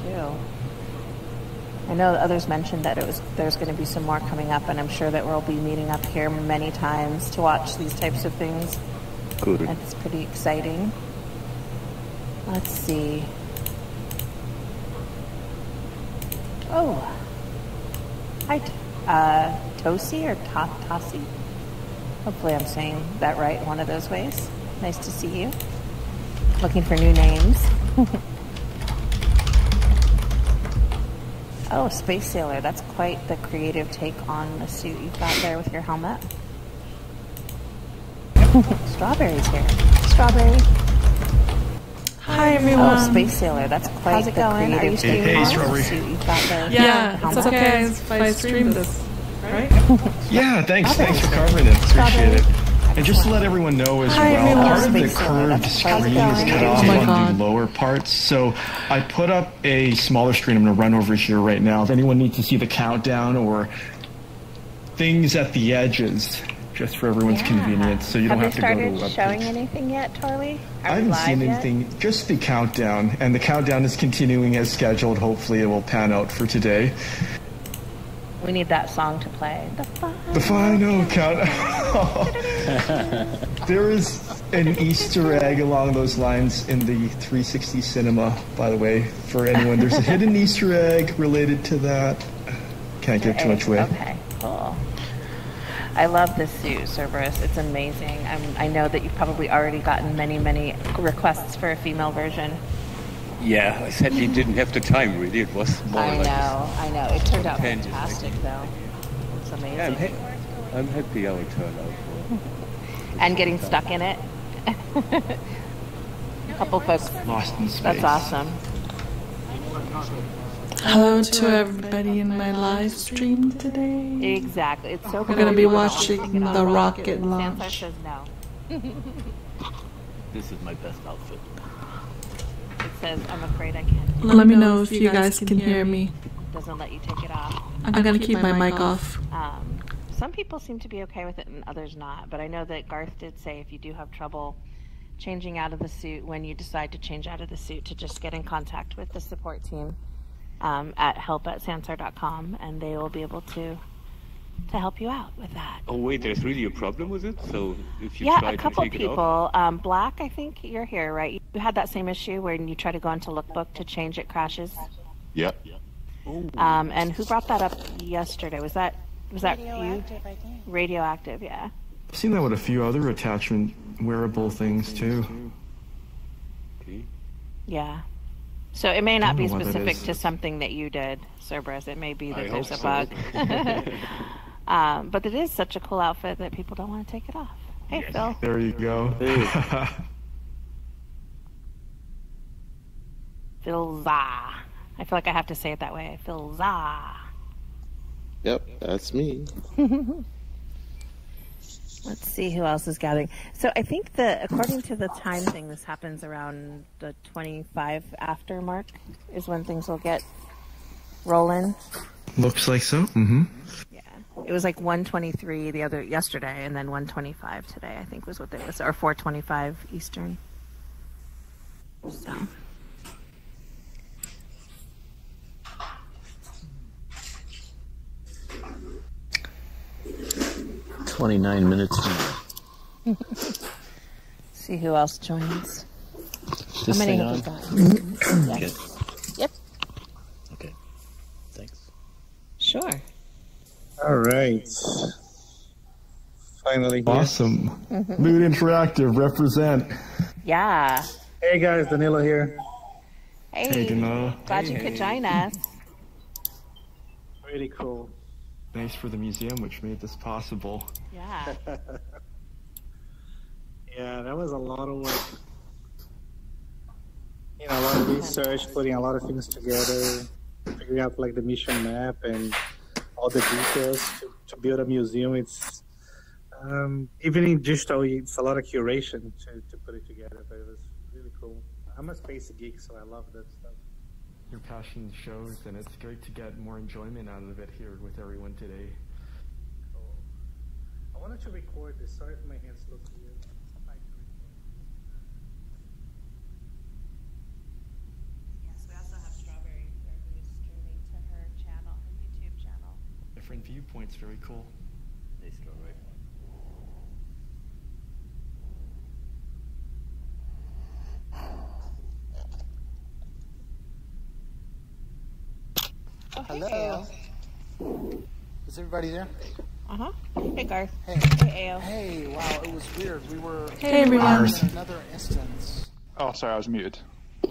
too. I know others mentioned that there's going to be some more coming up, and I'm sure that we'll be meeting up here many times to watch these types of things. Good. It's pretty exciting. Let's see. Oh. Hi, Tosi or Tasi? Hopefully I'm saying that right one of those ways. Nice to see you. Looking for new names. Oh, Space Sailor. That's quite the creative take on the suit you've got there with your helmet. Strawberry's here. Strawberry. Hi everyone. Oh, Space Sailor. That's quite the creative take on the suit you've got there. Yeah, it's okay if I stream this, right? Yeah, thanks for covering it. Appreciate it. And just to let everyone know as well, part of the curved screen is cut off on the lower parts. So I put up a smaller screen. I'm going to run over here right now. If anyone needs to see the countdown or things at the edges, just for everyone's convenience, so you don't have to go to the web page. Have you started showing anything yet, Tarly? I haven't seen anything, just the countdown. And the countdown is continuing as scheduled. Hopefully it will pan out for today. We need that song to play. The final countdown. There is an Easter egg along those lines in the 360 cinema, by the way, for anyone. There's a hidden Easter egg related to that. Can't give too much away. Okay, cool. I love this suit, Cerberus. It's amazing. I know that you've probably already gotten many, many requests for a female version. Yeah, I sadly didn't have the time, really. It was more I know. It turned out fantastic, though. It's amazing. Yeah, I'm happy how it turned out. And getting stuck in it. A couple folks lost in space. That's awesome. Hello to everybody in my live stream today. Exactly. It's so cool. We're going to be watching the rocket launch. Sansar says no. This is my best outfit. It says, I'm afraid I can't. Let me know if you guys can hear me. Doesn't let you take it off. I'm going to keep my mic off. Some people seem to be okay with it and others not. But I know that Garth did say if you do have trouble changing out of the suit, when you decide to change out of the suit, to just get in contact with the support team at help@sansar.com, and they will be able to help you out with that. Oh wait, there's really a problem with it? So if you try a couple to take people. It off? Black, I think you're here, right? You had that same issue where you try to go into Lookbook to change it crashes. Yep. And who brought that up yesterday? Was that you? I think. Radioactive, yeah. I've seen that with a few other attachment wearable things too. Yeah. So it may not be specific to something that you did, Cerberus. It may be that there's a bug. But it is such a cool outfit that people don't want to take it off. Hey, Phil. There you go. Phil Za. I feel like I have to say it that way. Phil Za. Yep, that's me. Let's see who else is gathering. So I think according to the time thing, this happens around the 25 after mark is when things will get rolling. Looks like so. Mm-hmm. Yeah. It was like 1:23 yesterday, and then 1:25 today, I think was what it was, or 4:25 Eastern. So. 29 minutes. See who else joins. This How many thing have on? we got? Yes. Good. Yep. Okay. Thanks. Sure. All right. Finally. Awesome. Mood Interactive, represent. Yeah. Hey guys, Danilo here. Hey, Danilo. Glad you could join us. Pretty cool. Thanks for the museum, which made this possible. Yeah. Yeah, that was a lot of work. You know, a lot of research, putting a lot of things together, figuring out like the mission map and all the details to build a museum. It's even in digital, it's a lot of curation to put it together. But it was really cool. I'm a space geek, so I love that stuff. Your passion shows, and it's great to get more enjoyment out of it here with everyone today. Cool. I wanted to record this. Sorry if my hands look weird. Yes, we also have Strawberry. different viewpoints. Very cool. Hello. Is everybody there? Uh-huh. Hey, Garth. Hey. Hey, Ao. Hey, wow, it was weird. We were Hey, everyone. in another instance. Oh, sorry, I was muted.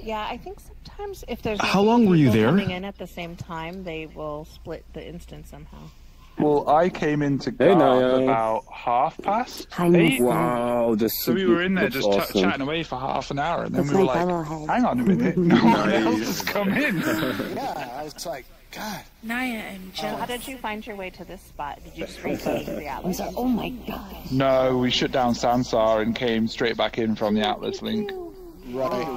Yeah, I think sometimes if there's How long were you people there? coming in at the same time, they will split the instance somehow. Well, I came into guard about 8:30. Wow, So we were in there just awesome. chatting away for half an hour, and then we were like, hang on a minute, no one else has come in. Yeah, I was like, God. Naya and So how did you find your way to this spot? Did you just go to the Atlas? Oh my god. No, we shut down Sansar and came straight back in from the Atlas link. Right.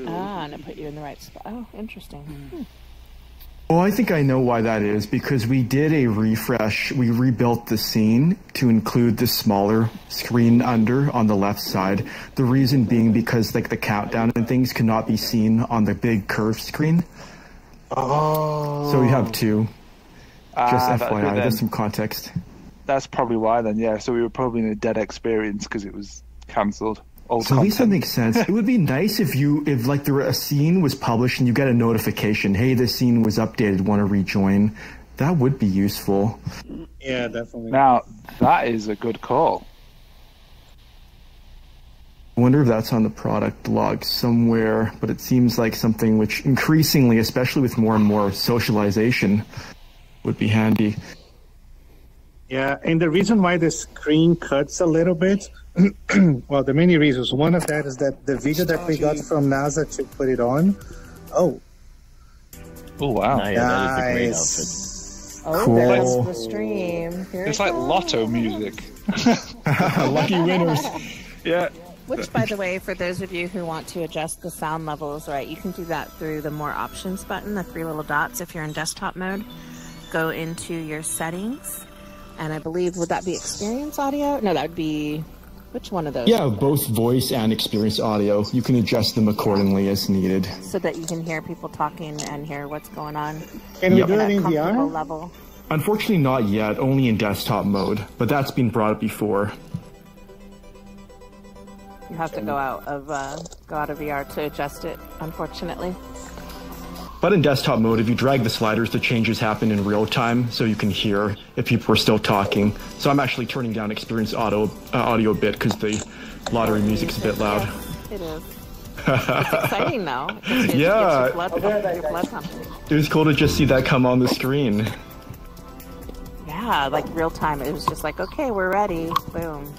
Ah, and it put you in the right spot. Oh, interesting. Well, I think I know why that is, because we did a refresh. We rebuilt the scene to include the smaller screen under on the left side. The reason being because like the countdown and things cannot be seen on the big curved screen. Oh. So we have two. Just FYI, that's there's some context. That's probably why then, yeah. So we were probably in a dead experience because it was cancelled. So at least that makes sense. It would be nice if like a scene was published and you get a notification, hey, this scene was updated, want to rejoin. That would be useful. Yeah, definitely. Now, that is a good call. I wonder if that's on the product log somewhere, but it seems like something which increasingly, especially with more and more socialization, would be handy. Yeah, and the reason why the screen cuts a little bit, well, the many reasons. One of that is that the video that we got from NASA to put it on. Oh. Oh, wow. Naya, that is a great outfit. Nice. Oh, Cool. there's the stream. Here It's it like goes. lotto music. Lucky winners. Yeah. Which, by the way, for those of you who want to adjust the sound levels, right, you can do that through the More Options button, the 3 little dots. If you're in desktop mode, go into your settings, and I believe, would that be experience audio? No, that would be, which one of those? Yeah, both voice and experience audio. You can adjust them accordingly as needed. So that you can hear people talking and hear what's going on. Can we Yep. do at it a in comfortable VR? level. Unfortunately not yet, only in desktop mode, but that's been brought up before. You have to go out of VR to adjust it, unfortunately. But in desktop mode, if you drag the sliders, the changes happen in real time, so you can hear if people are still talking. So I'm actually turning down experience audio a bit because the lottery music's a bit loud. Yes, it is. It's exciting though. It gets Yeah. your blood pumping. It was cool to just see that come on the screen. Yeah, like real time. It was just like, okay, we're ready. Boom.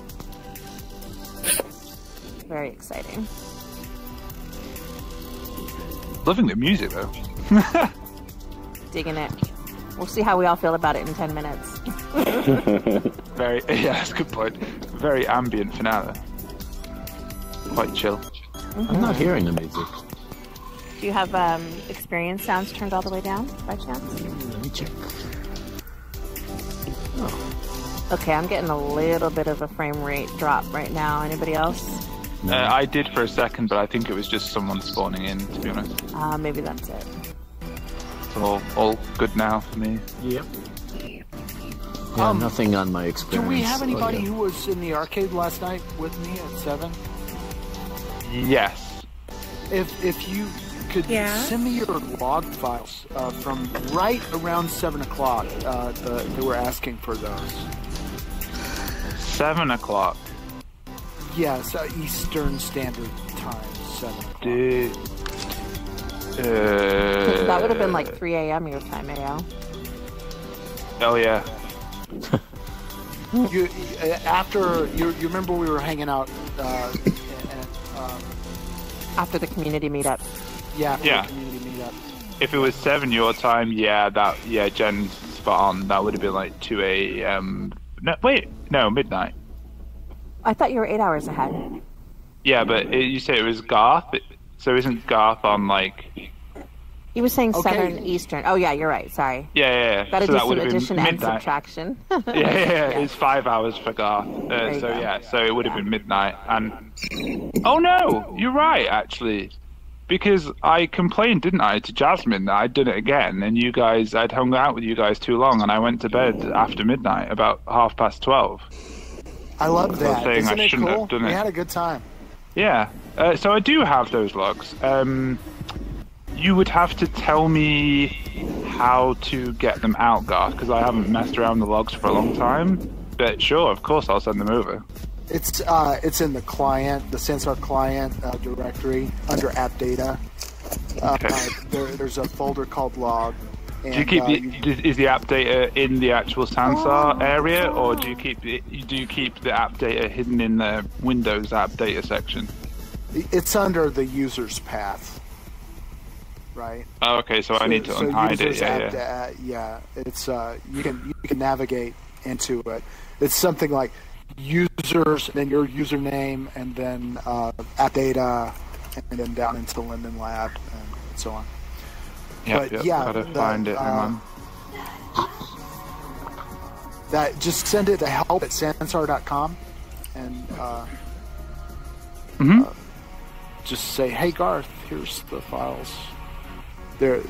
Very exciting. Loving the music, though. Digging it. We'll see how we all feel about it in 10 minutes. Yeah, that's a good point. Very ambient finale. Quite chill. I'm not hearing the music. Do you have experience sounds turned all the way down by chance? Let me check. Okay, I'm getting a little bit of a frame rate drop right now. Anybody else? I did for a second, but I think it was just someone spawning in, to be honest. Maybe that's it. All good now for me. Yep. Yeah, nothing on my experience. Do we have anybody audio. who was in the arcade last night with me at 7? Yes. If you could send me your log files from right around 7 o'clock, they were asking for those. 7 o'clock. Yes, Eastern Standard Time, 7 o'clock. That would have been like 3 a.m. your time, AO. Oh, yeah. You remember we were hanging out After the community meetup. Yeah. Yeah. The community meetup. If it was 7 your time, Jen's spot on. That would have been like 2 a.m. No, midnight. I thought you were 8 hours ahead. Yeah, but you say it was Garth, so isn't Garth on like... He was saying 7 Eastern. Oh yeah, you're right. Sorry. Yeah. Gotta So do that some would have been addition and midnight. subtraction. Yeah. It's 5 hours for Garth. There you go. So it would have been midnight. And oh no, you're right. Actually, because I complained, didn't I, to Jasmine that I'd done it again, and I'd hung out with you guys too long, and I went to bed after midnight, about 12:30. I love that. Saying Isn't I it shouldn't cool? have done We it. had a good time. Yeah. So I do have those logs. You would have to tell me how to get them out, Garth, because I haven't messed around the logs for a long time. But sure, of course, I'll send them over. It's in the client, the Sansar client directory under app data. Okay. There's a folder called log. And, Do you keep is the app data in the actual Sansar area, or do you keep the app data hidden in the Windows app data section? It's under the user's path, right? Oh, okay, so I need to unhide it. Yeah. It's you can navigate into it. It's something like users, and then your username, and then app data, and then down into the Linden Lab, and so on. Yep, gotta find it. Hang on. That just send it to help@sansar.com, and just say, "Hey Garth, here's the files." There,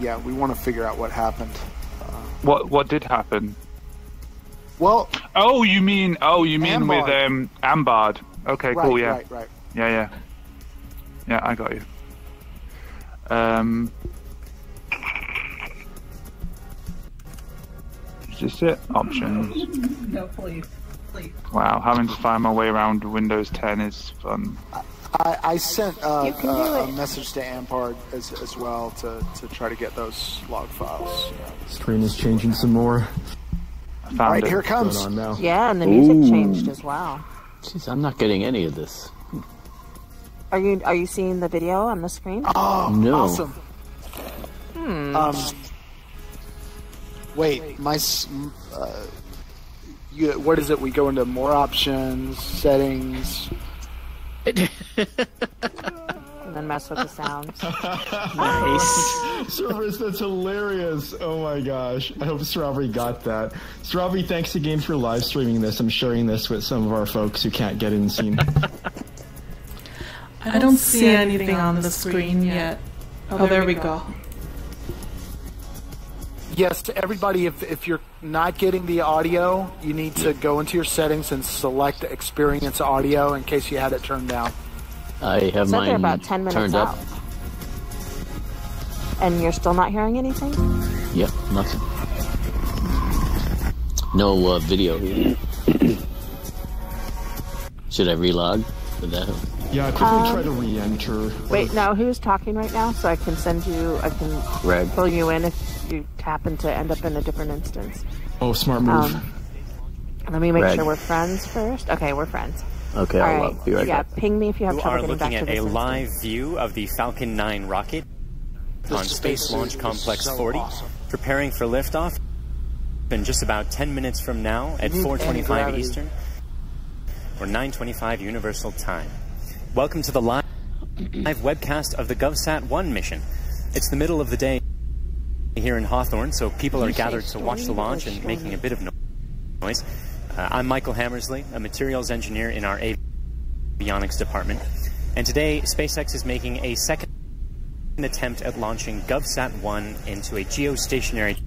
yeah, we want to figure out what happened. What did happen? Well, you mean Ambard. with Ambard? Okay, right, cool. Yeah, right. Yeah, I got you. Is this it? Options. No, please. Wow, having to find my way around Windows 10 is fun. I sent a message to Ampard as well to try to get those log files. Screen is changing some more. I found Right, it. here it comes. Going on now. Yeah, and the music changed as well. Jeez, I'm not getting any of this. Are you seeing the video on the screen? Oh, No. awesome. Wait, what is it? We go into more options, settings. And then mess with the sounds. Nice. Service, that's hilarious. Oh my gosh. I hope Strawberry got that. Strawberry, thanks again for live streaming this. I'm sharing this with some of our folks who can't get in scene. I don't see anything on the screen yet. Oh, there we go. Yes, everybody, if you're not getting the audio, you need to go into your settings and select Experience Audio in case you had it turned down. I have They're mine about 10 minutes turned out. up. And you're still not hearing anything? Yep, nothing. No video here. Should I relog? Would that help? Yeah, quickly try to re-enter. Wait, now who's talking right now? So I can Greg. pull you in if you happen to end up in a different instance. Oh, smart move. Let me make Greg. sure we're friends first. Okay, we're friends. Okay, All I'll right. be right Yeah, back. ping me if you have You trouble are getting back looking to at this a live instance. view of the Falcon 9 rocket on Space Launch Complex 40, preparing for liftoff in just about 10 minutes from now at 4:25 Eastern or 9:25 Universal Time. Welcome to the live webcast of the GovSat-1 mission. It's the middle of the day here in Hawthorne, so people are gathered to watch the launch and making a bit of noise. I'm Michael Hammersley, a materials engineer in our avionics department, and today SpaceX is making a second attempt at launching GovSat-1 into a geostationary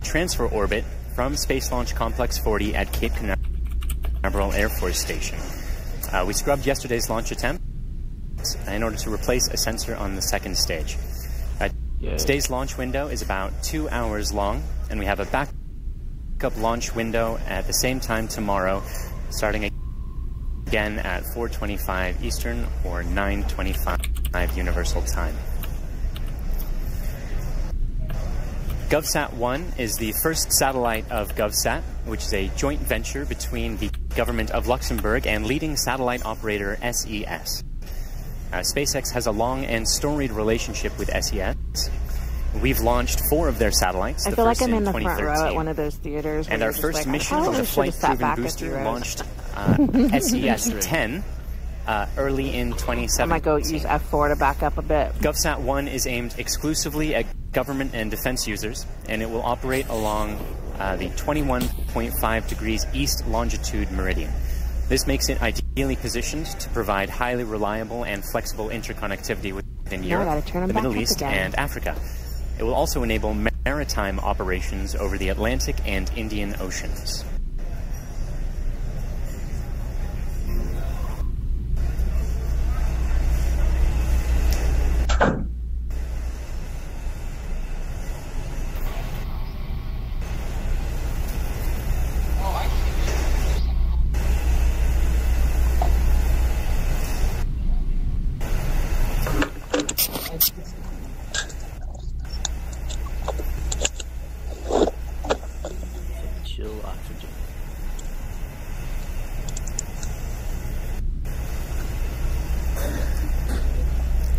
transfer orbit from Space Launch Complex 40 at Cape Canaveral Air Force Station. We scrubbed yesterday's launch attempt in order to replace a sensor on the second stage. Today's launch window is about 2 hours long, and we have a backup launch window at the same time tomorrow, starting again at 4:25 Eastern or 9:25 Universal Time. GovSat-1 is the first satellite of GovSat, which is a joint venture between the government of Luxembourg and leading satellite operator SES. SpaceX has a long and storied relationship with SES. We've launched 4 of their satellites. I feel like I'm in the front row at one of those theaters. And our first mission was a flight-proven booster launched SES-10 early in 2017. I might go use F4 to back up a bit. GovSat-1 is aimed exclusively at government and defense users, and it will operate along the 21.5 degrees east longitude meridian. This makes it ideally positioned to provide highly reliable and flexible interconnectivity with in Europe, the Middle East, and Africa. It will also enable maritime operations over the Atlantic and Indian Oceans.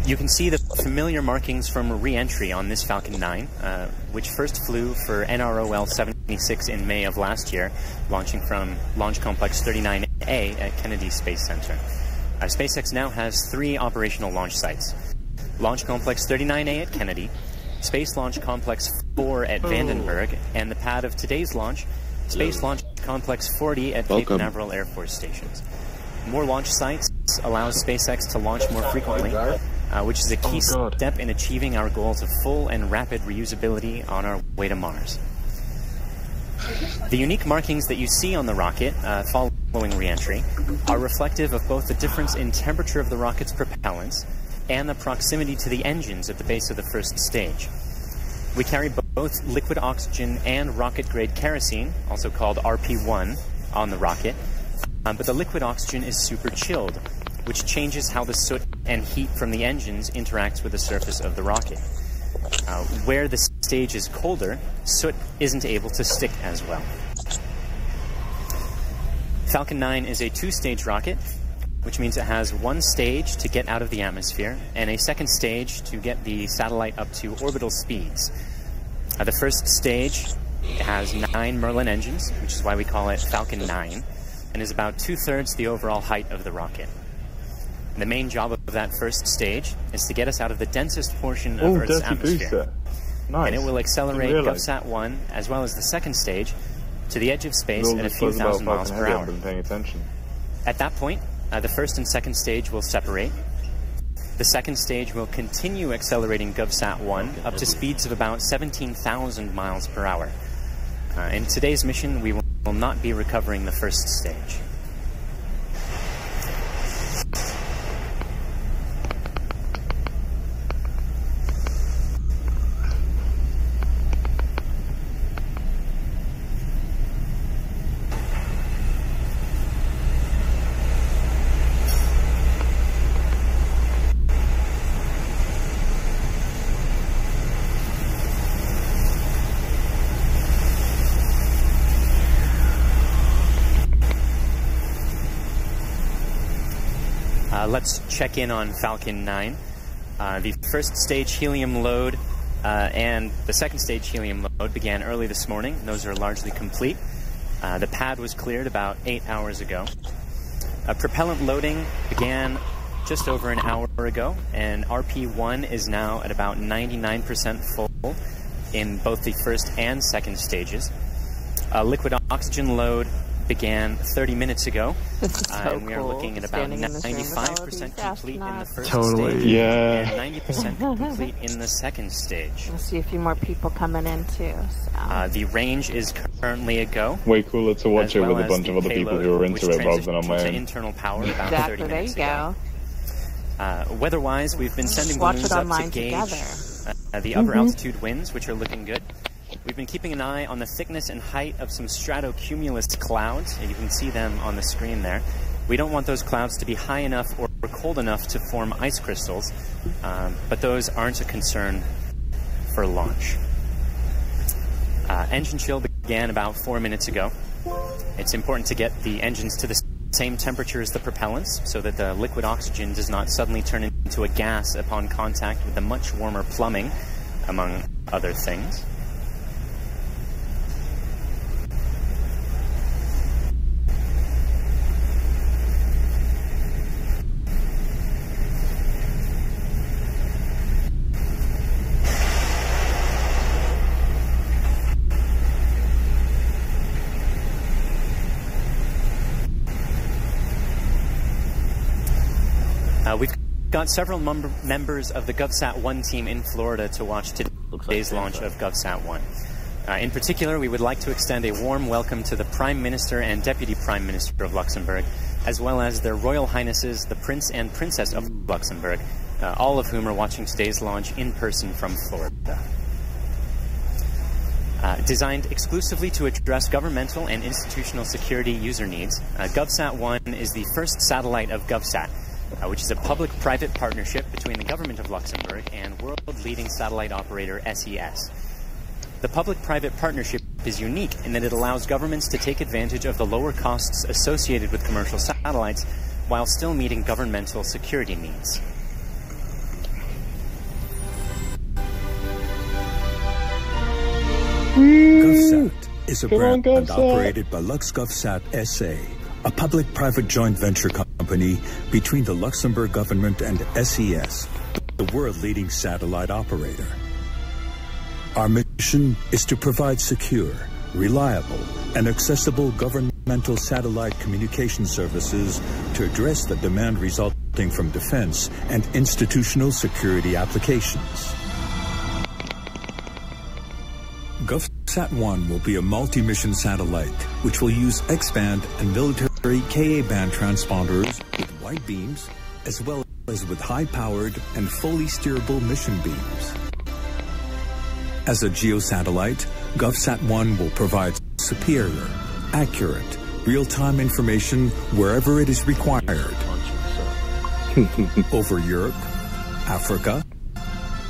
You can see the familiar markings from re-entry on this Falcon 9, which first flew for NROL 76 in May of last year, launching from Launch Complex 39A at Kennedy Space Center. SpaceX now has 3 operational launch sites: Launch Complex 39A at Kennedy, Space Launch Complex 4 at Vandenberg, and the pad of today's launch, Space Launch Complex 40 at Cape Canaveral Air Force Stations. More launch sites allows SpaceX to launch more frequently, which is a key step in achieving our goals of full and rapid reusability on our way to Mars. The unique markings that you see on the rocket following re-entry are reflective of both the difference in temperature of the rocket's propellants and the proximity to the engines at the base of the first stage. We carry both liquid oxygen and rocket-grade kerosene, also called RP1, on the rocket, but the liquid oxygen is super chilled, which changes how the soot and heat from the engines interacts with the surface of the rocket. Where the stage is colder, soot isn't able to stick as well. Falcon 9 is a 2-stage rocket, which means it has one stage to get out of the atmosphere and a second stage to get the satellite up to orbital speeds. The first stage has 9 Merlin engines, which is why we call it Falcon 9, and is about 2/3 the overall height of the rocket. The main job of that first stage is to get us out of the densest portion of Earth's atmosphere. Nice. And it will accelerate GovSat-1 as well as the second stage to the edge of space at a few thousand miles per hour. At that point, the first and second stage will separate. The second stage will continue accelerating GovSat-1 up to speeds of about 17,000 miles per hour. In today's mission, we will not be recovering the first stage. Let's check in on Falcon 9. The first stage helium load and the second stage helium load began early this morning. Those are largely complete. The pad was cleared about 8 hours ago. Propellant loading began just over an hour ago, and RP1 is now at about 99% full in both the first and second stages. Liquid oxygen load began 30 minutes ago, and we are looking at about 95% complete in the first stage, and 90% complete in the second stage. We'll see a few more people coming in too. So. The range is currently a go. Way cooler to watch it with a bunch of other people who are into it rather than on my own. Internal power about 30 minutes ago. Weather-wise, we've been sending balloons up to gauge the upper altitude winds, which are looking good. We've been keeping an eye on the thickness and height of some stratocumulus clouds, and you can see them on the screen there. We don't want those clouds to be high enough or cold enough to form ice crystals, but those aren't a concern for launch. Engine chill began about 4 minutes ago. It's important to get the engines to the same temperature as the propellants so that the liquid oxygen does not suddenly turn into a gas upon contact with the much warmer plumbing, among other things. We've got several members of the GovSat-1 team in Florida to watch today's launch of GovSat-1. In particular, we would like to extend a warm welcome to the Prime Minister and Deputy Prime Minister of Luxembourg, as well as their Royal Highnesses, the Prince and Princess of Luxembourg, all of whom are watching today's launch in person from Florida. Designed exclusively to address governmental and institutional security user needs, GovSat-1 is the first satellite of GovSat, which is a public-private partnership between the government of Luxembourg and world-leading satellite operator SES. The public-private partnership is unique in that it allows governments to take advantage of the lower costs associated with commercial satellites while still meeting governmental security needs. GovSat is a brand operated by LuxGovSat SA, a public-private joint venture company between the Luxembourg government and SES, the world-leading satellite operator. Our mission is to provide secure, reliable, and accessible governmental satellite communication services to address the demand resulting from defense and institutional security applications. GovSat-1 will be a multi-mission satellite which will use X-band and military Ka-band transponders with wide beams as well as with high-powered and fully steerable mission beams. As a geosatellite, GovSat-1 will provide superior, accurate, real-time information wherever it is required. Over Europe, Africa,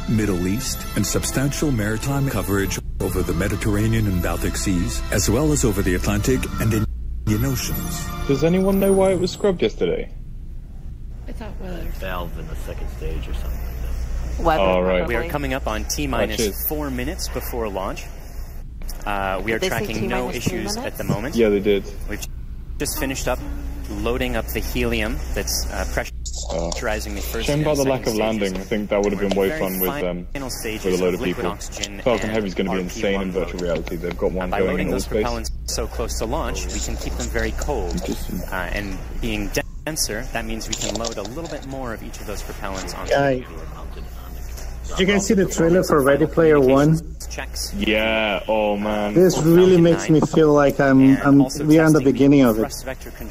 Middle East, and substantial maritime coverage over the Mediterranean and Baltic Seas, as well as over the Atlantic and Indian Oceans. Does anyone know why it was scrubbed yesterday? I thought weather. Valve in the second stage or something like that. Weather, oh, right. We are coming up on T-minus 4 minutes before launch. We are tracking no issues at the moment. Yeah, they did. We've just finished up loading up the helium that's pressurizing the first shame about the lack of stages. landing. I think that would have been way fun with a load of people. Falcon Heavy is going to be insane in virtual reality. They've got one going in all space. By loading those propellants so close to launch, we can keep them very cold. And being denser, that means we can load a little bit more of each of those propellants onto the You can see the trailer for Ready Player One. Yeah, oh man. This really makes me feel like we are in the beginning of it.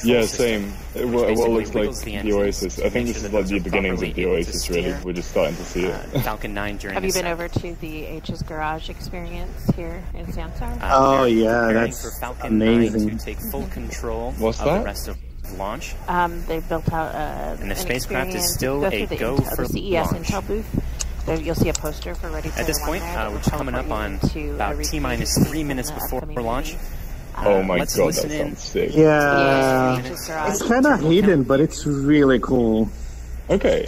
Yeah, same. What looks like the Oasis. I think this is like the beginnings of the Oasis, really. We're just starting to see it. Falcon 9 during Have you been over to the H's Garage experience here in Sansar? Oh yeah, that's amazing. 9 to take full control What's of that? the rest of launch. They've built out and the spacecraft is still a go for the CES launch. Intel booth. There, you'll see a poster for Ready Player At this point, we're coming up on about T-minus 3 minutes before launch. Oh my god, that sounds sick. Yeah, it's kind of hidden, but it's really cool. Okay.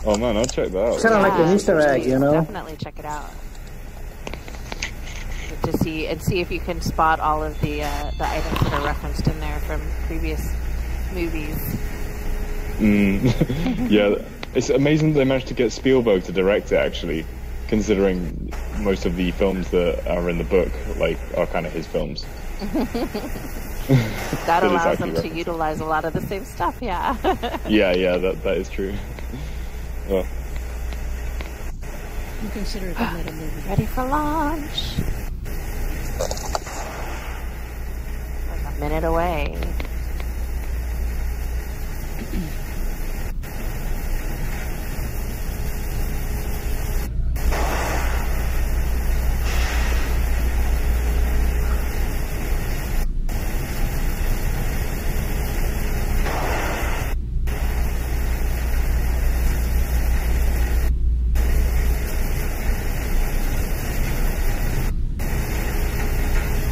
Oh man, I'll check that out. It's kind of like an Easter egg, you know? Definitely check it out. To see if you can spot all of the items that are referenced in there from previous movies. Yeah. It's amazing that they managed to get Spielberg to direct it, actually, considering most of the films that are in the book, are kind of his films. That allows them to utilize a lot of the same stuff, yeah. yeah, that is true. Well. You consider it a meta movie. Ready for launch. Like a minute away.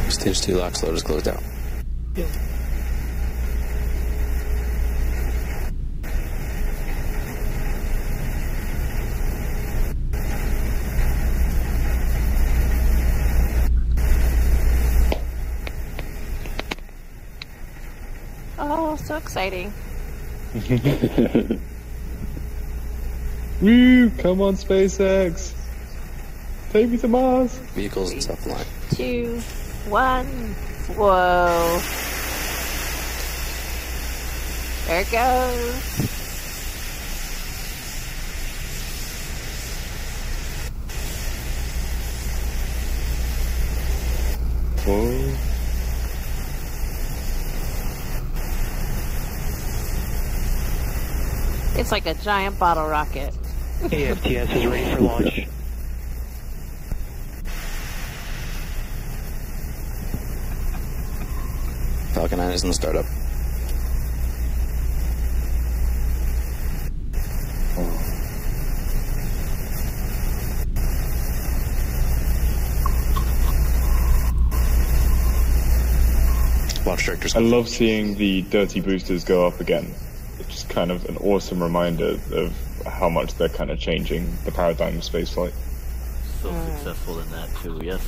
Stage 2 LOX load is closed out. Yeah. Oh, so exciting. Woo! Come on, SpaceX! Take me to Mars! Vehicles and stuff line. 2, 1. Whoa. There it goes. Whoa. It's like a giant bottle rocket. AFTS is ready for launch. Falcon 9 is in the startup. Launch directors. I love seeing the dirty boosters go up again. It's just kind of an awesome reminder of how much they're kind of changing the paradigm of spaceflight. So successful in that too, yes.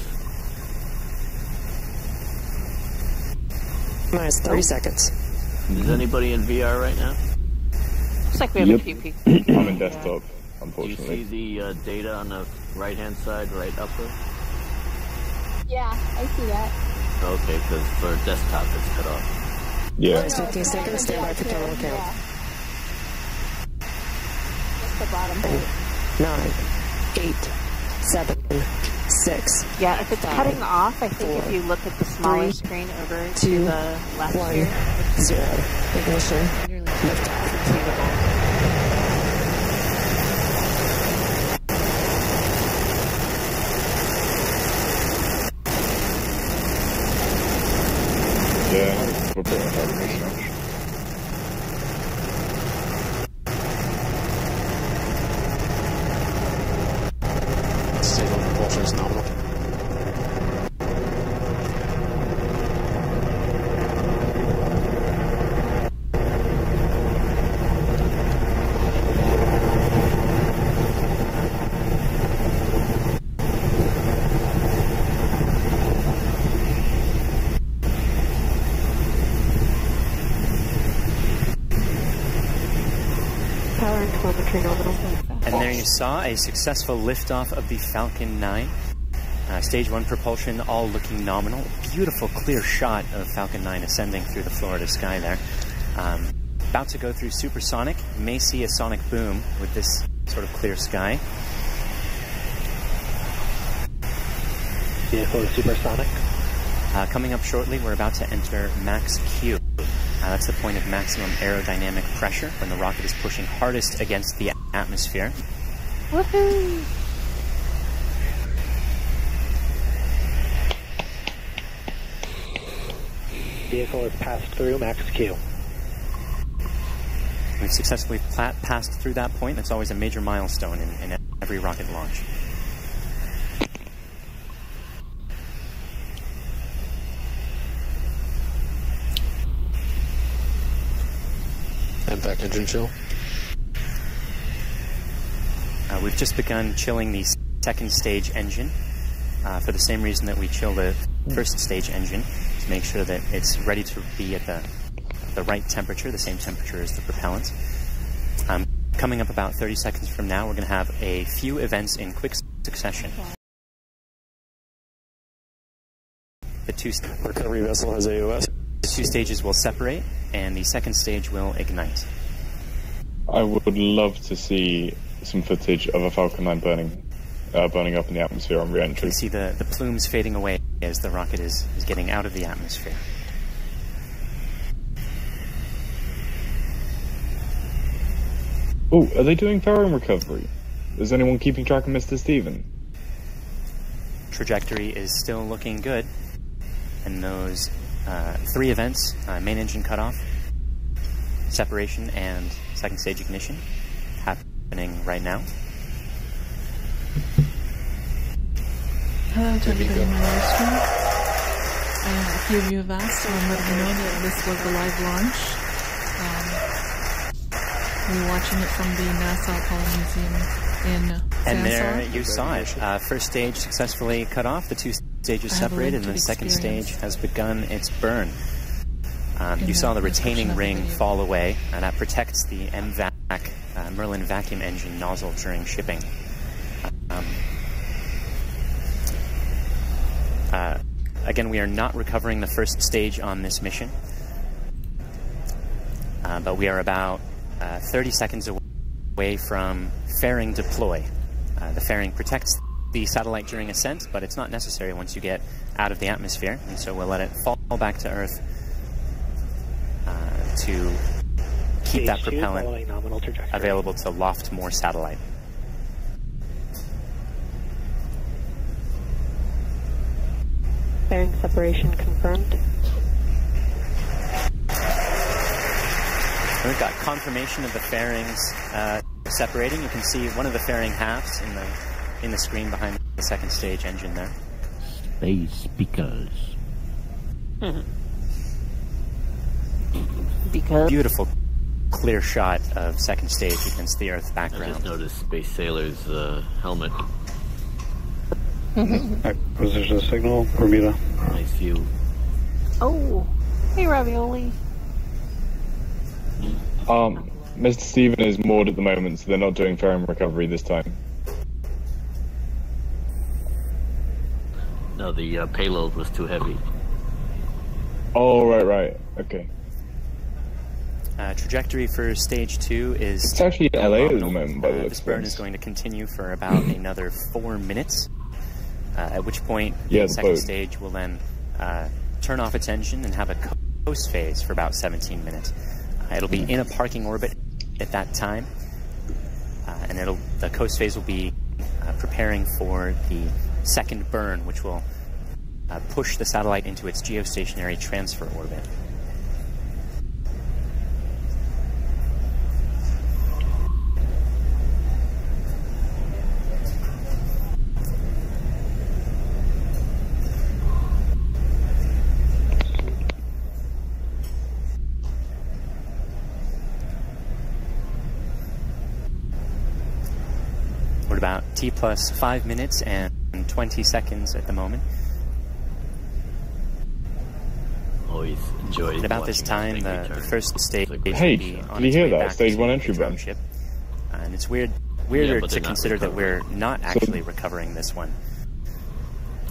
Minus 30 seconds. Is anybody in VR right now? Looks like we have a few people. I'm in desktop, unfortunately. Do you see the data on the right-hand side, right upper? Yeah, I see that. Okay, because for desktop it's cut off. Yeah. Minus 15 seconds, stand by for terminal count. Yeah. Just the bottom. 9, 8, 7, 6. Yeah, if it's cutting off, I think if you look at the smaller screen over to the left 1, here. 0. Ignition. Liftoff. Yeah, we're putting it over here. Stable propulsion is nominal. And there you saw a successful liftoff of the Falcon 9. Stage 1 propulsion all looking nominal. Beautiful clear shot of Falcon 9 ascending through the Florida sky there. About to go through supersonic. You may see a sonic boom with this sort of clear sky. Vehicle is supersonic. Coming up shortly, we're about to enter max Q. That's the point of maximum aerodynamic pressure when the rocket is pushing hardest against the atmosphere. Woohoo! Vehicle has passed through max Q. We've successfully passed through that point. That's always a major milestone in every rocket launch. Impact engine chill. We've just begun chilling the second stage engine for the same reason that we chill the first stage engine, to make sure that it's ready to be at the right temperature, the same temperature as the propellant. Coming up about 30 seconds from now, we're going to have a few events in quick succession. The recovery vessel has AOS. The two stages will separate, and the second stage will ignite. I would love to see some footage of a Falcon 9 burning up in the atmosphere on re-entry. You can see the plumes fading away as the rocket is getting out of the atmosphere. Oh, are they doing fairing recovery? Is anyone keeping track of Mr. Steven? Trajectory is still looking good, and those 3 events, main engine cutoff, separation, and second stage ignition, happening right now. Hello to everybody in my live stream. A few of you have asked, so I'm letting you know that this was the live launch. We're watching it from the NASA Apollo Museum in Sansar. And there you saw it. First stage successfully cut off, the 2 stages separated, and the second stage has begun its burn. You saw the retaining ring fall away, and that protects the MVAC, Merlin vacuum engine nozzle during shipping. Again, we are not recovering the first stage on this mission, but we are about 30 seconds away from fairing deploy. The fairing protects the satellite during ascent, but it's not necessary once you get out of the atmosphere, and so we'll let it fall back to Earth to keep that propellant available to loft more satellite. Fairing separation confirmed. We've got confirmation of the fairings separating. You can see one of the fairing halves in the screen behind the second stage engine there. Space because. Because. Beautiful, clear shot of second stage against the Earth background. I just noticed Space Sailor's helmet. Position signal, Bermuda. Nice view. Oh, hey Ravioli. Mr. Steven is moored at the moment, so they're not doing fairing recovery this time. No, the payload was too heavy. Oh, right, okay. Trajectory for stage 2 is... It's actually LA at the moment, by the looks this of burn things. is going to continue for about another 4 minutes, at which point Yeah, the second boat. stage will then turn off its engine and have a coast phase for about 17 minutes. It'll be in a parking orbit at that time, and the coast phase will be preparing for the second burn, which will push the satellite into its geostationary transfer orbit. We're about T plus 5 minutes and 20 seconds at the moment. Always enjoyed. At about this time, the first stage will Hey, be on did you its hear way that? back Stage to 1 the entry drone burn. ship. And it's weirder but to they're not consider that we're recovering. not actually recovering this one.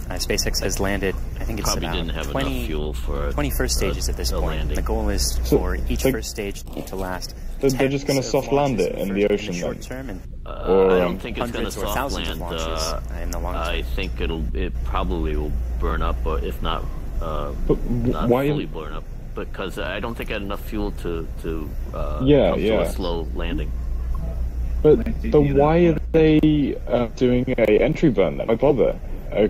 SpaceX has landed, I think it's Probably about didn't have 20, enough fuel for 20 first stages at this a point. landing. The goal is for each they- first stage to last. They're just going to soft land it in the ocean short then? term, and Or, I don't think it's going to hundreds or soft thousands land. of launches in the long term. I think it probably will burn up, or if not, not why- fully burn up, because I don't think I had enough fuel to come to Yeah. a slow landing. But why are they doing a entry burn then? Why bother?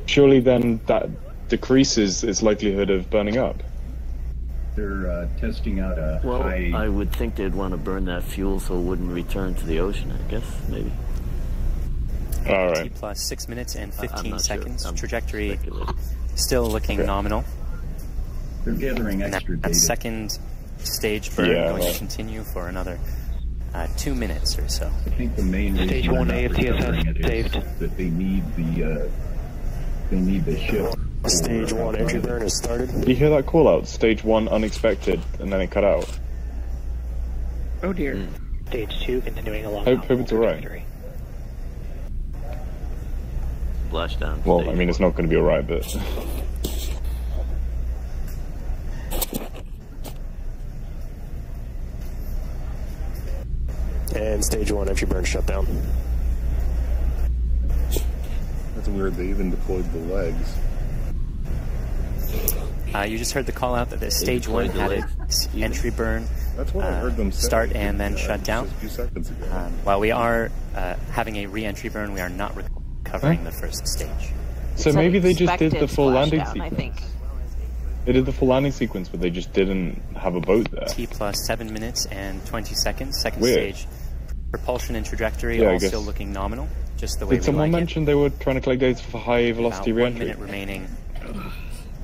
Surely then that decreases its likelihood of burning up. They're testing out a Well, high... I would think they'd want to burn that fuel so it wouldn't return to the ocean, I guess, maybe. Alright. T plus 6 minutes and I'm 15 not sure. seconds. I'm Trajectory speculating. still looking nominal. They're gathering And extra that data. second stage burn Yeah, going right. to continue for another 2 minutes or so. I think the main reason Stage they're 1 not AFTSS recovering it is saved. that they need the ship. Stage 1 entry burn has started. Did you hear that call out? Stage 1 unexpected, and then it cut out. Oh dear. Stage 2 continuing along. Hope it's alright. trajectory. Splashdown. Well, stage I mean, it's not going to be alright, but... And stage 1 entry burn shut down. That's weird. They even deployed the legs. You just heard the call out that the stage 1 had its entry burn That's what I heard them say. start and then shut down. Just a few seconds ago. While we are having a re-entry burn, we are not recovering the first stage. So maybe they just did the Expected full landing splashdown, I sequence. think. They did the full landing sequence, but they just didn't have a boat there. T plus 7 minutes and 20 seconds. Second Weird. stage, propulsion and trajectory Yeah, I all guess. still looking nominal, just the way Did we someone like mention they were trying to collect data for high it. velocity About 1 re-entry? minute remaining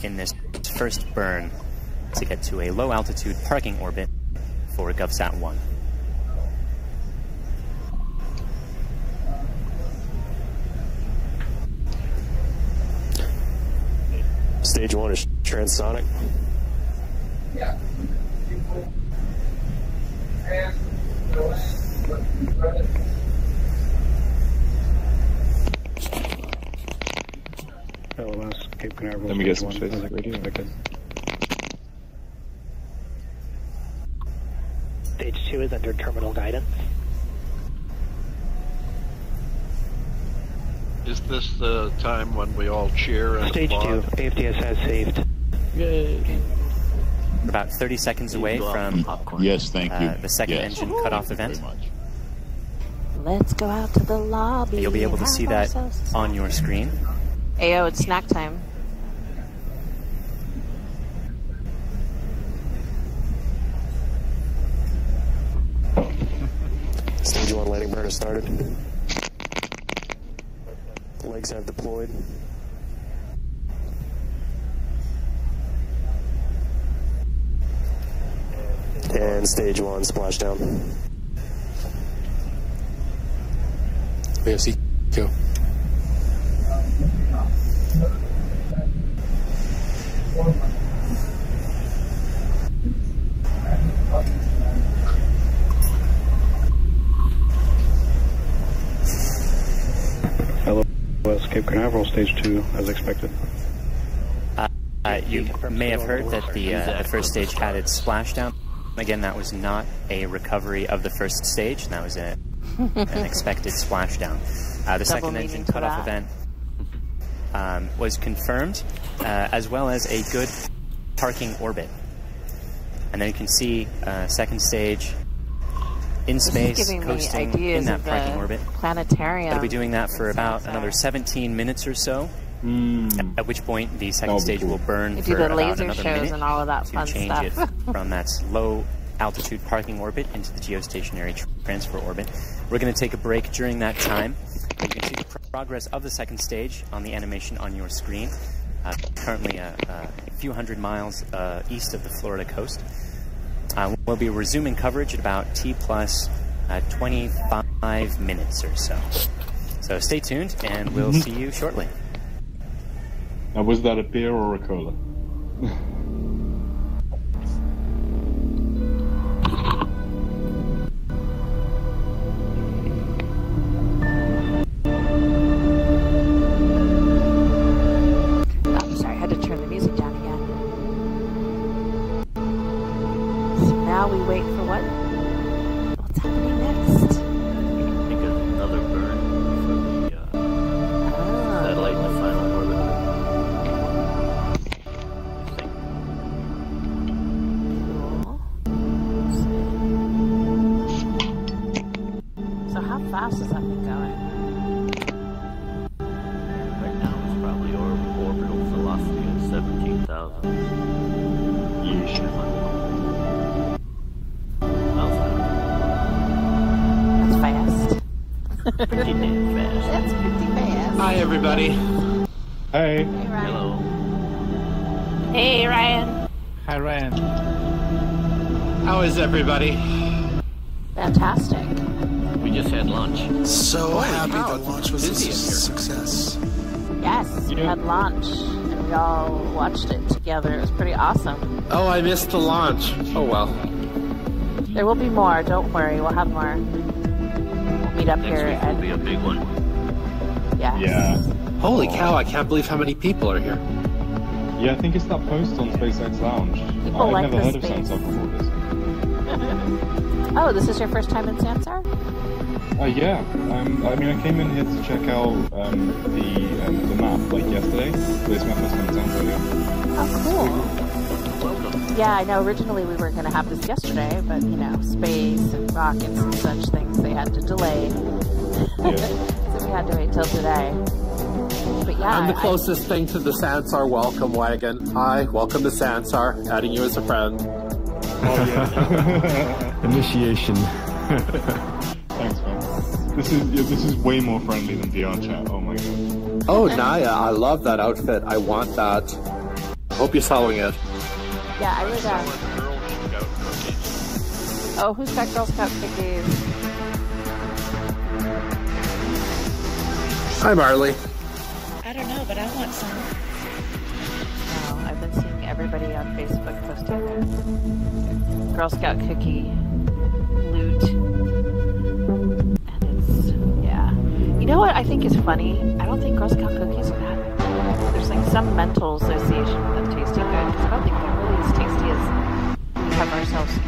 in this first burn to get to a low altitude parking orbit for GovSat 1. Stage 1 is transonic. Yeah. LOS, Cape Canaveral. Let me get some stage space one. radio. Stage 2 is under terminal guidance. Is this the time when we all cheer and Stage 2, applaud? AFDS has saved. Yay. We're about 30 seconds away from yes, thank you. The second engine cutoff event. Let's go out to the lobby. You'll be able to see that on your screen. Ayo, it's snack time. Stage 1 landing burn has started. Legs have deployed. And stage 1 splashdown. AFC, go. LOS Cape Canaveral, stage 2, as expected. You may have heard that the first stage had its splashdown. Again, that was not a recovery of the first stage. That was an expected splashdown. The second engine cutoff event was confirmed, as well as a good parking orbit. And then you can see second stage in space, coasting in that parking orbit. Planetarium. They'll be doing that for about another 17 minutes or so. At which point the second stage will burn for about another minute and all of that to fun change stuff. it from that low altitude parking orbit into the geostationary transfer orbit. We're going to take a break during that time. You can see the progress of the second stage on the animation on your screen. Currently a few hundred miles east of the Florida coast. We'll be resuming coverage at about T plus 25 minutes or so. So stay tuned and we'll see you shortly. Now, was that a beer or a cola? Oh, sorry, I had to turn the music down again. So now we wait for what? What's happening next? I think of another burn for the satellite in the final orbit. So how fast is that thing going? Right now it's probably orbital velocity of 17,000. Yeesh. That's fast. Pretty damn fast. That's pretty fast. Hi, everybody. Hey. Hey, Ryan. Hello. Hey, Ryan. Hi, Ryan. How is everybody? Fantastic. We just had lunch. So happy cow, the launch was a success. Yes, we had lunch, and we all watched it together. It was pretty awesome. Oh, I missed the launch. Oh, well. There will be more. Don't worry. We'll have more. We'll meet up Next here. week will be a big one. Yes. Yeah. Holy cow, I can't believe how many people are here. Yeah, I think it's that post on SpaceX Lounge. People I've like never heard the of space. Sansar before this. Oh, this is your first time in Sansar? Yeah. I mean, I came in here to check out the map like yesterday. But it's my first time in Sansar, yeah. Oh, cool. Yeah, I know originally we were going to have this yesterday, but, you know, space and rockets and such things, they had to delay. So we had to wait till today. But yeah, I'm the closest thing to the Sansar welcome wagon. Hi, welcome to Sansar. Adding you as a friend. Oh, yeah. Initiation. Thanks, man. This is way more friendly than VR chat. Oh my god. Oh, Naya, I love that outfit. I want that. Hope you're selling it. Yeah, I would. Oh, who's got Girl Scout cookies? Hi, Marley. I don't know, but I want some. No, I've been seeing everybody on Facebook posting their Girl Scout cookie loot. And it's, yeah. You know what I think is funny? I don't think Girl Scout cookies are that. There's like some mental association with them tasting good, because I don't think they're really as tasty as we have ourselves to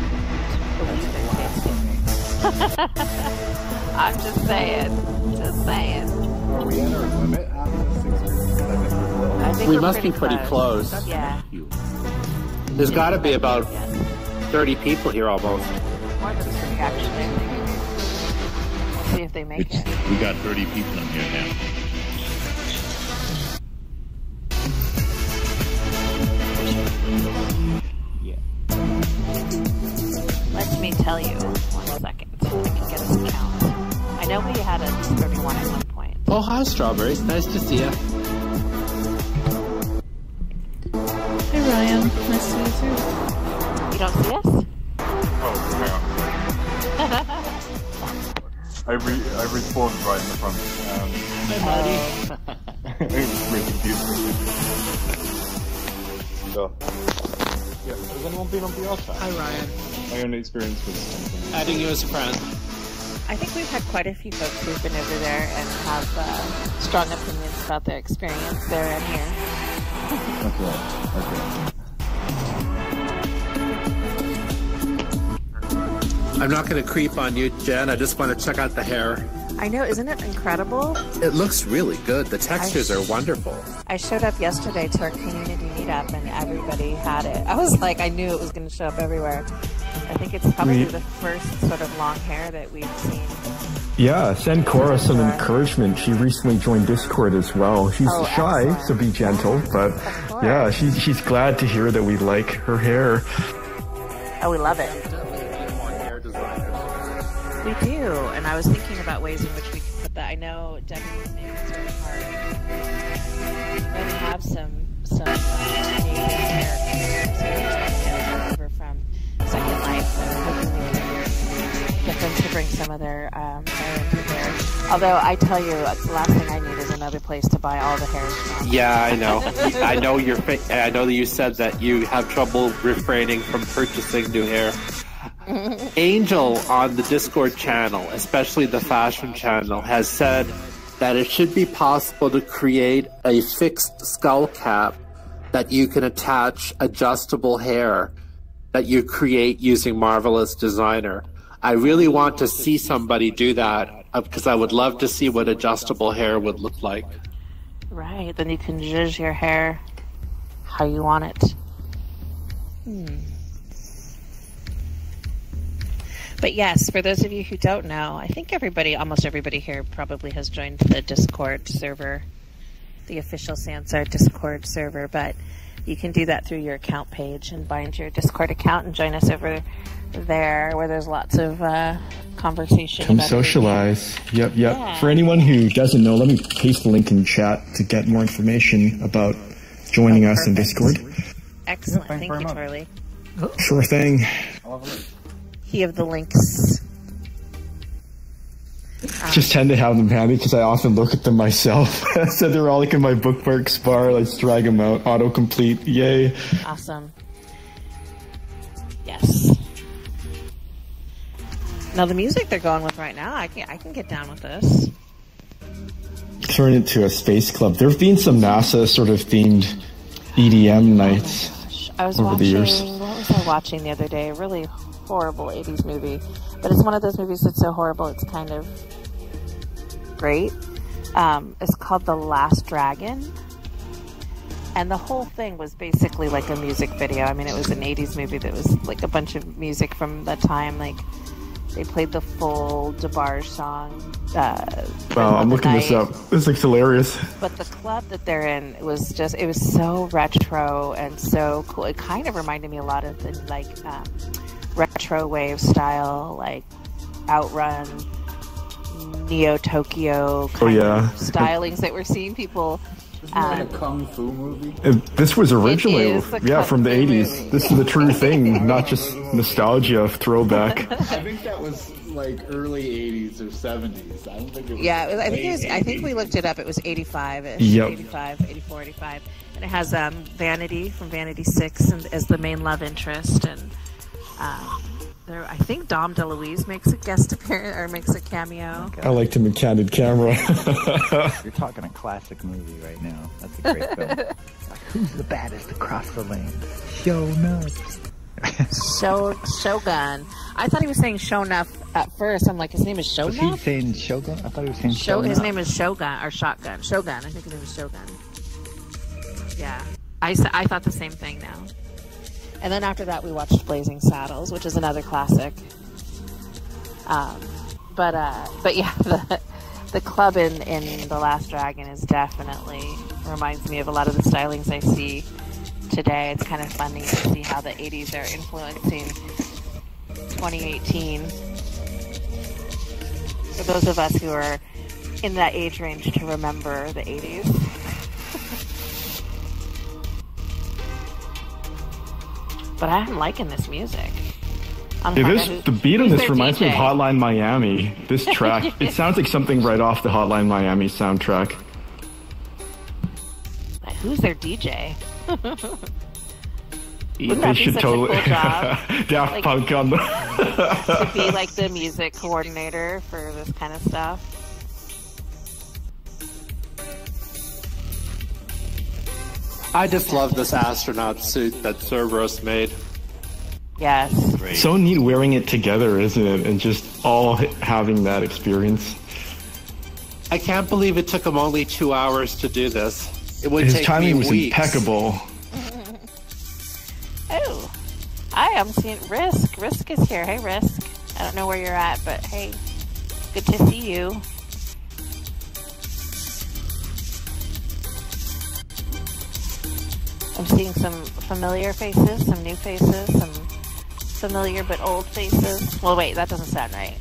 believe they're tasty. I'm just saying. Just saying. Are we at our limit on this experience? I think We we're must be pretty close. Yeah. There's got to be about 30 people here almost. More than 3 actually. We'll see if they make it. We got 30 people in here now. Let me tell you, 1 second. I can get us a count. I know we had a 31 at one point. Oh, hi, Strawberries. Nice to see you. Hey, Ryan. Nice to meet you. You don't see us? Oh, yeah. I respawned right in the front. Hey, buddy. It was really confusing. So, yeah, has anyone been on VR chat? Hi, Ryan. My only experience was Adding you as a friend. I think we've had quite a few folks who've been over there and have strong opinions about their experience there and here. Okay. I'm not going to creep on you, Jen. I just want to check out the hair. I know, isn't it incredible? It looks really good. The textures are wonderful. I showed up yesterday to our community meetup and everybody had it. I was like, I knew it was going to show up everywhere. I think it's probably the first sort of long hair that we've seen. Yeah, send Cora some encouragement. She recently joined Discord as well. She's shy, excellent. So be gentle. But yeah, she's glad to hear that we like her hair. Oh, we love it. We do, and I was thinking about ways in which we could put that. I know Debbie was making it really hard. We have some amazing characters over from Second Life, and hoping we can get them to bring some of their hair into there. Although I tell you, the last thing I need is another place to buy all the hairs from. Yeah, I know. I know I know that you said that you have trouble refraining from purchasing new hair. Angel on the Discord channel, especially the fashion channel, has said that it should be possible to create a fixed skull cap that you can attach adjustable hair that you create using Marvelous Designer. I really want to see somebody do that because I would love to see what adjustable hair would look like. Right, then you can zhuzh your hair how you want it. But yes, for those of you who don't know, I think almost everybody here probably has joined the Discord server, the official Sansar Discord server, but you can do that through your account page and bind your Discord account and join us over there where there's lots of conversation. Come socialize. Yep. Yeah. For anyone who doesn't know, let me paste the link in chat to get more information about joining us in Discord. Excellent. Thank you, Charlie. Sure thing. He of the links. Just tend to have them handy because I often look at them myself. So they're all like in my bookmarks bar. Let's drag them out. Autocomplete. Yay. Awesome. Yes. Now the music they're going with right now, I can get down with this. Turn it to a space club. There have been some NASA sort of themed EDM nights over the years. What was I watching the other day? A really horrible 80s movie, but it's one of those movies that's so horrible it's kind of great. It's called The Last Dragon, and the whole thing was basically like a music video. I mean, it was an 80s movie that was like a bunch of music from the time, like they played the full DeBarge song. Wow, I'm looking this up. This looks hilarious. But the club that they're in it was so retro and so cool. It kind of reminded me a lot of the like retro wave style, like Outrun, Neo Tokyo kind of stylings that we're seeing people. Isn't that a kung fu movie? This was originally, from the 80s. This is the true thing, not just nostalgia throwback. I think that was like early 80s or 70s. I don't think it was. Yeah, I think we looked it up. It was 85-ish. Yep. 85, 84, 85. And it has Vanity from Vanity 6 as the main love interest, and I think Dom DeLuise makes a guest appearance or makes a cameo. I liked him in Candid Camera. You're talking a classic movie right now. That's a great film. Like, who's the baddest across the land? Show enough. Shogun. I thought he was saying show enough at first I'm like, his name is Shogun? Was he saying Shogun? I thought he was saying Shogun. His name is Shogun, or Shotgun. Shogun, I think his name is Shogun. Yeah. I thought the same thing now. And then after that we watched Blazing Saddles, which is another classic. But yeah, the club in The Last Dragon is definitely reminds me of a lot of the stylings I see today. It's kind of funny to see how the 80s are influencing 2018. For those of us who are in that age range to remember the 80s. But I'm liking this music. The beat on this reminds me of Hotline Miami. This track, it sounds like something right off the Hotline Miami soundtrack. Who's their DJ? They should totally Daft Punk on to be like the music coordinator for this kind of stuff. I just love this astronaut suit that Cerberus made. Yes. Great. So neat wearing it together, isn't it? And just all having that experience. I can't believe it took him only 2 hours to do this. It would His take timing me was weeks. impeccable. Oh, I am seeing Risk. Risk is here. Hey, Risk. I don't know where you're at, but hey, good to see you. I'm seeing some familiar faces, some new faces, some familiar but old faces. Well, wait, that doesn't sound right.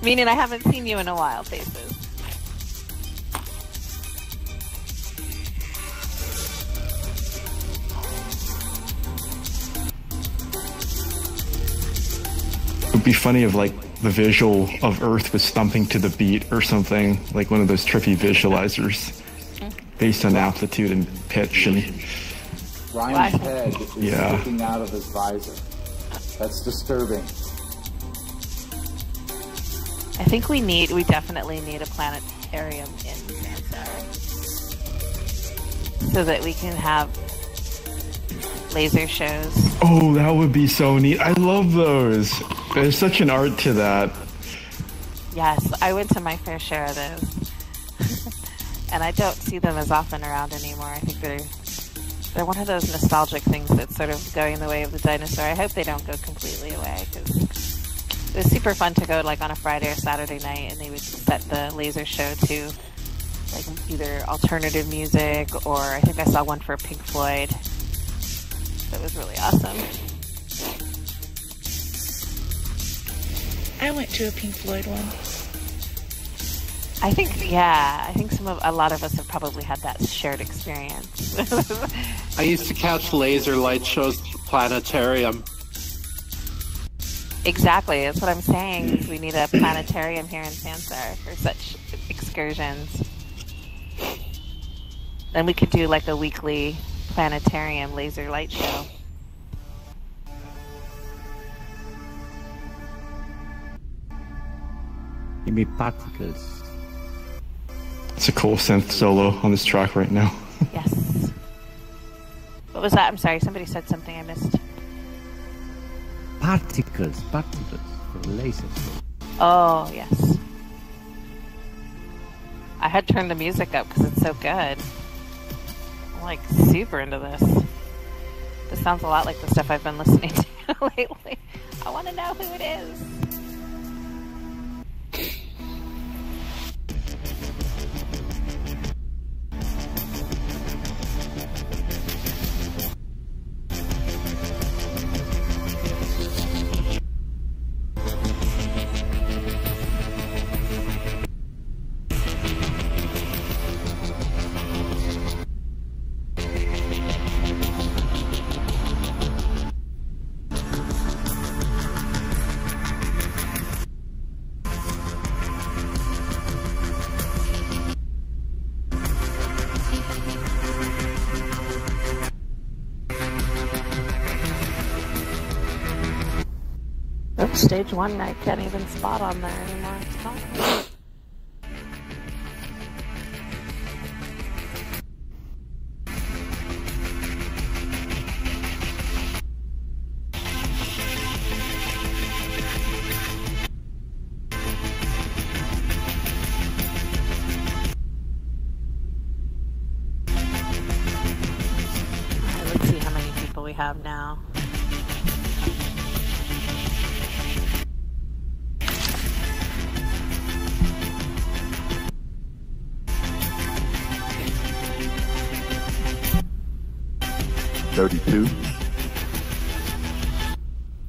Meaning I haven't seen you in a while faces. It would be funny if, like, the visual of Earth was thumping to the beat or something, like one of those trippy visualizers based on amplitude and pitch. And Ryan's head is sticking out of his visor. That's disturbing. I think we definitely need a planetarium in Sansar so that we can have laser shows. oh, that would be so neat. I love those. There's such an art to that. Yes, I went to my fair share of those. And I don't see them as often around anymore. I think they're one of those nostalgic things that's sort of going the way of the dinosaur. I hope they don't go completely away, because it was super fun to go like on a Friday or Saturday night, and they would set the laser show to like either alternative music, or I think I saw one for Pink Floyd. That was really awesome. I went to a Pink Floyd one. I think a lot of us have probably had that shared experience. I used to catch laser light shows at the planetarium. Exactly, that's what I'm saying. Is we need a planetarium here in Sansar for such excursions. Then we could do like a weekly planetarium laser light show. Give me particles. It's a cool synth solo on this track right now. Yes. What was that? I'm sorry, somebody said something I missed. Particles for lasers. Oh, yes. I had turned the music up because it's so good. I'm like super into this. This sounds a lot like the stuff I've been listening to lately. I want to know who it is. Stage 1 I can't even spot on there anymore. we have now. $32.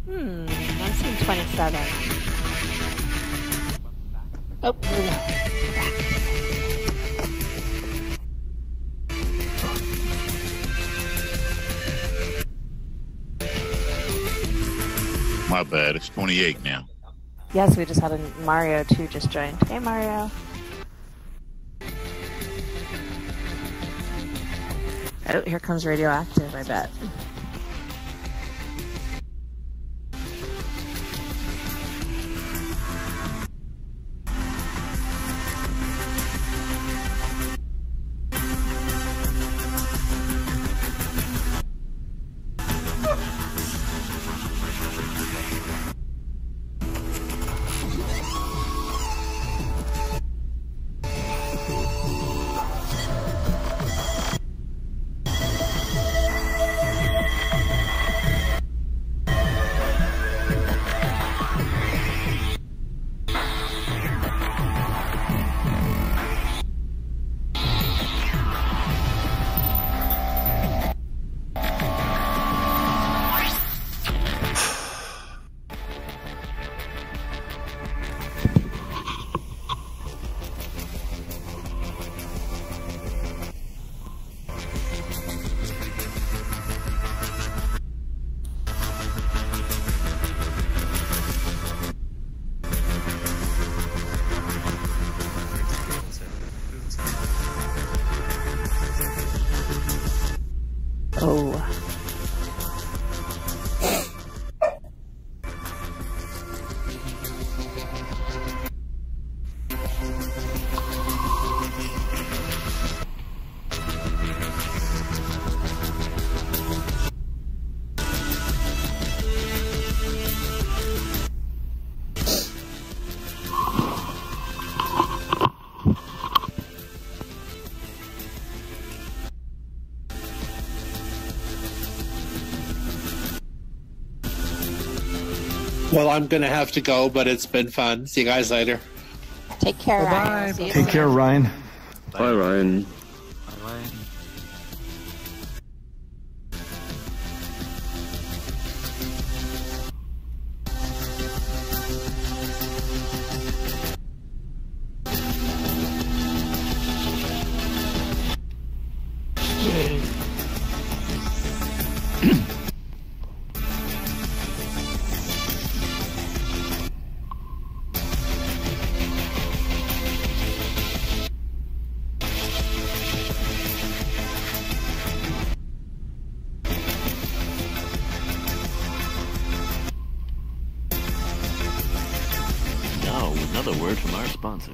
I'm seeing 27. Oh, here we go. My bad. It's 28 now. Yes, we just had a Mario 2 just joined. Hey, Mario. Oh, here comes Radioactive, I bet. Well, I'm going to have to go, but it's been fun. See you guys later. Take care, Bye-bye. Ryan. Take care, Ryan. Bye, Ryan. Another word from our sponsor.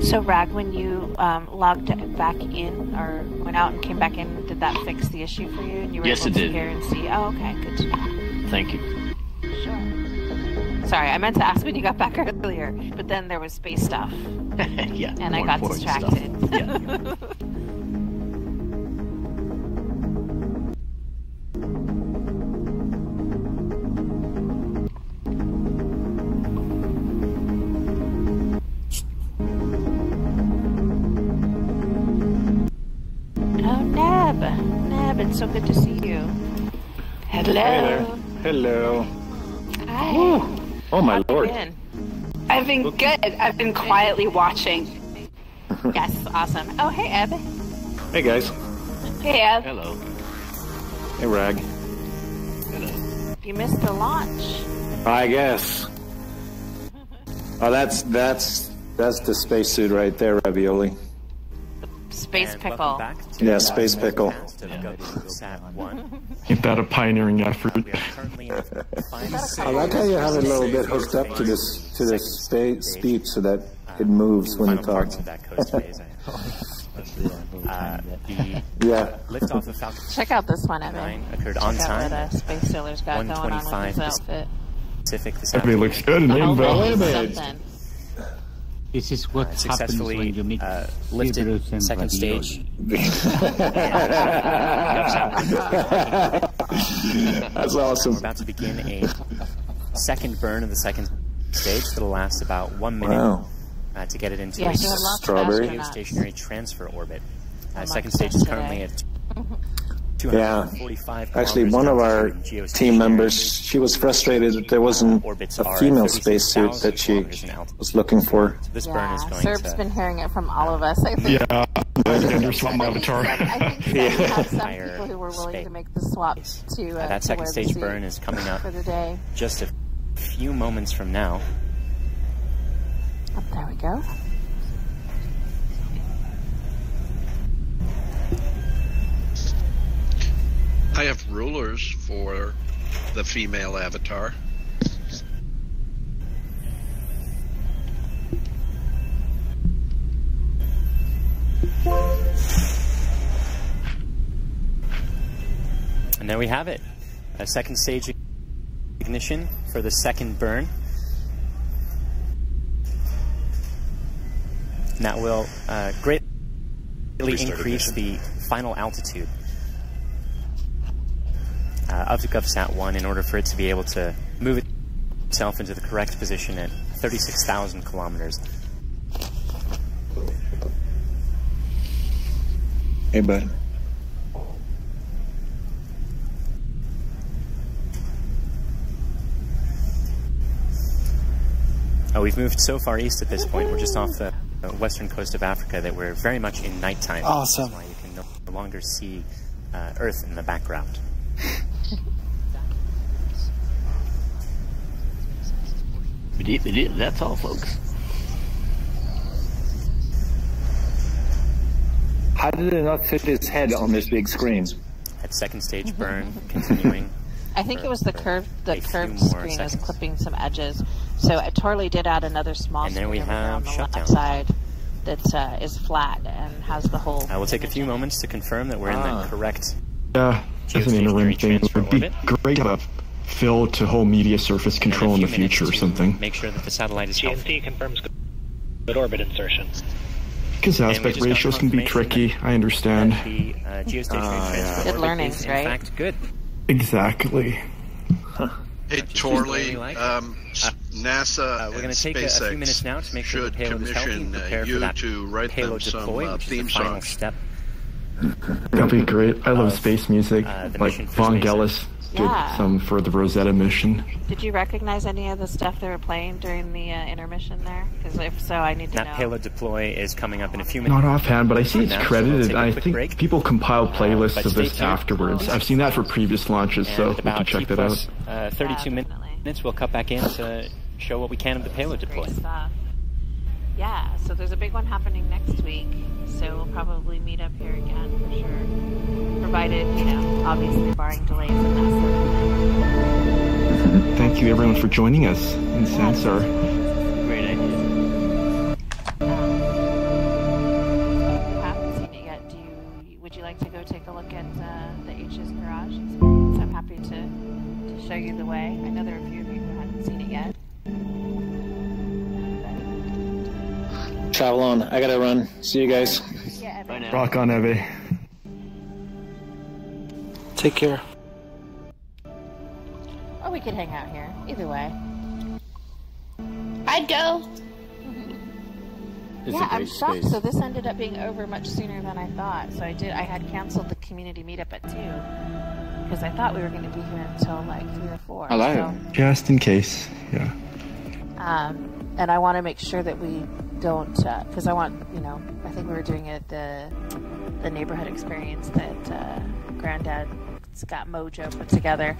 So, Rag, when you logged back in or went out and came back in, did that fix the issue for you? And you were Yes, able it to did. hear and see? Oh, okay, good to know. Thank you. Sure. Sorry, I meant to ask when you got back earlier, but then there was space stuff. Yeah. And I more got important distracted. stuff. Yeah. Neb, it's so good to see you. Hello. Hey there. Hello. Hi. Oh my How have you lord. been? I've been good. I've been quietly watching. Yes, awesome. Oh, hey, Eb. Hey guys. Hey, Eb. Hello. Hey Rag. You missed the launch. I guess. Oh, that's That's the spacesuit right there, Ravioli. Space pickle. Yeah, space pickle. Ain't that a pioneering effort? I like how you have it a little bit hooked up to this speech so that it moves when you talk. The liftoff of Falcon. Check out this one, Evan. Occurred on time. What Space Sailor's got going on with his outfit. Pacific this Everybody looks good in something. This is what happens when you mix lifted second stage. That's awesome. We're about to begin a second burn of the second stage that'll last about 1 minute. Wow. To get it into a strawberry geostationary transfer orbit. Second stage is currently at 245 actually, one of our team members, she was frustrated that there wasn't a female spacesuit that she was looking for. So this burn is going Serb's been hearing it from all of us, I think. Yeah, I just swap my avatar. I think we had some people who were willing to make the swap to that second stage burn is coming up for the day. Just a few moments from now. Oh, there we go. I have rulers for the female avatar. And there we have it. A second stage ignition for the second burn. And that will greatly increase the final altitude of the GovSat-1 in order for it to be able to move itself into the correct position at 36,000 kilometers. Hey, bud. We've moved so far east at this point. We're just off the western coast of Africa that we're very much in nighttime. Awesome. That's why you can no longer see Earth in the background. That's all, folks. How did it not fit his head on this big screen? At second stage burn, continuing. I think it was the curved screen was clipping some edges. So Torley did add another small and then we screen have on the shutdown. left side that is flat and has the whole... We'll take a few moments to confirm that we're in the correct that's an interim thing. It would be great to have Phil to hold media surface control in the future or something. Make sure that the satellite is healthy. GNC confirms good orbit insertion. Because aspect ratios can be tricky, I understand. The geostationary transfer good learnings, is, right? In fact, good. Exactly. Hey, Torley, NASA we're going to take SpaceX a few minutes now to make sure the payload is healthy and prepare for that to write payload them deploy, some which is theme the final songs. step. That'd be great. I love space music. Like Vangelis did some for the Rosetta mission. Did you recognize any of the stuff they were playing during the intermission there? Because if so, I need to know. That payload deploy is coming up in a few minutes. Not offhand, but I see it's Now, credited. so we'll I take a quick think break. people compile playlists But of stay this tuned. afterwards. I've seen that for previous launches, so And we can about check that T+, out. 32 minutes, we'll cut back in to show what we can of the payload deploy. Great stuff. Yeah, so there's a big one happening next week, so we'll probably meet up here again for sure. Provided, obviously barring delays and that sort of thing. Thank you everyone for joining us in Sansar. Great idea. You haven't seen it yet. Would you like to go take a look at the H's garage experience? I'm happy to show you the way. I know there are a few of you who haven't seen it yet. Travel on. I gotta run. See you guys. Rock on, Evie. Take care. Or we could hang out here. Either way. I'd go. Yeah, I'm shocked. So this ended up being over much sooner than I thought. So I had canceled the community meetup at 2 because I thought we were going to be here until like 3 or 4. Hello. So, Just in case, yeah. and I want to make sure that we don't, because I want, I think we were doing it the neighborhood experience that Granddad Scott Mojo put together.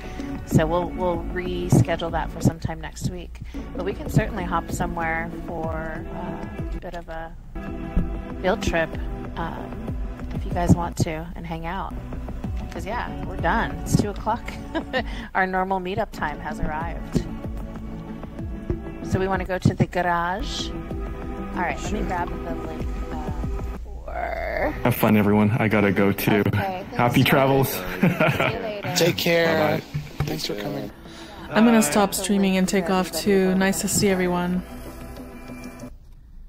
So we'll reschedule that for sometime next week. But we can certainly hop somewhere for bit of a field trip if you guys want to and hang out. Because yeah, we're done. It's 2 o'clock. Our normal meetup time has arrived. So we want to go to the garage. All right, let me grab the link for... Have fun, everyone. I gotta go too. Okay, Happy travels. See you later. Take care. Bye-bye. Thanks for coming. I'm gonna stop streaming and take off too. Nice to see everyone.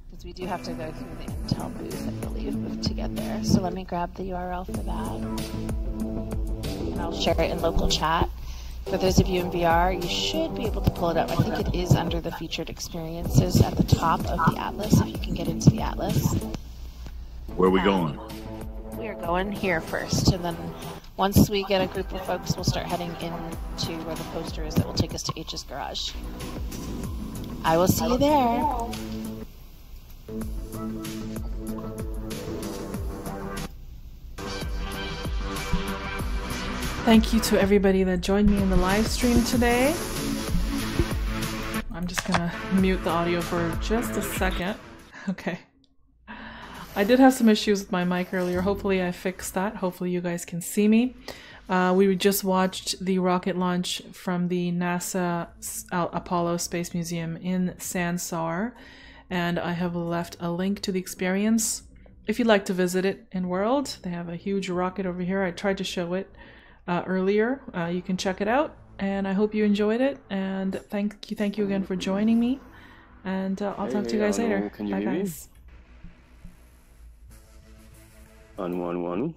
Because we do have to go through the Intel booth, I believe, to get there. So let me grab the URL for that. And I'll share it in local chat. For those of you in VR, you should be able to pull it up. I think it is under the featured experiences at the top of the Atlas, if you can get into the Atlas. Where are we going? We are going here first, and then once we get a group of folks, we'll start heading into where the poster is that will take us to H's garage. I will see you there. Thank you to everybody that joined me in the live stream today. I'm just gonna mute the audio for just a second. Okay. I did have some issues with my mic earlier. Hopefully I fixed that. Hopefully you guys can see me. We just watched the rocket launch from the NASA Apollo Space Museum in Sansar, and I have left a link to the experience if you'd like to visit it in World. They have a huge rocket over here. I tried to show it earlier. You can check it out, and I hope you enjoyed it, and thank you again for joining me, and I'll talk to you guys later. Can you Bye hear me? guys. 111.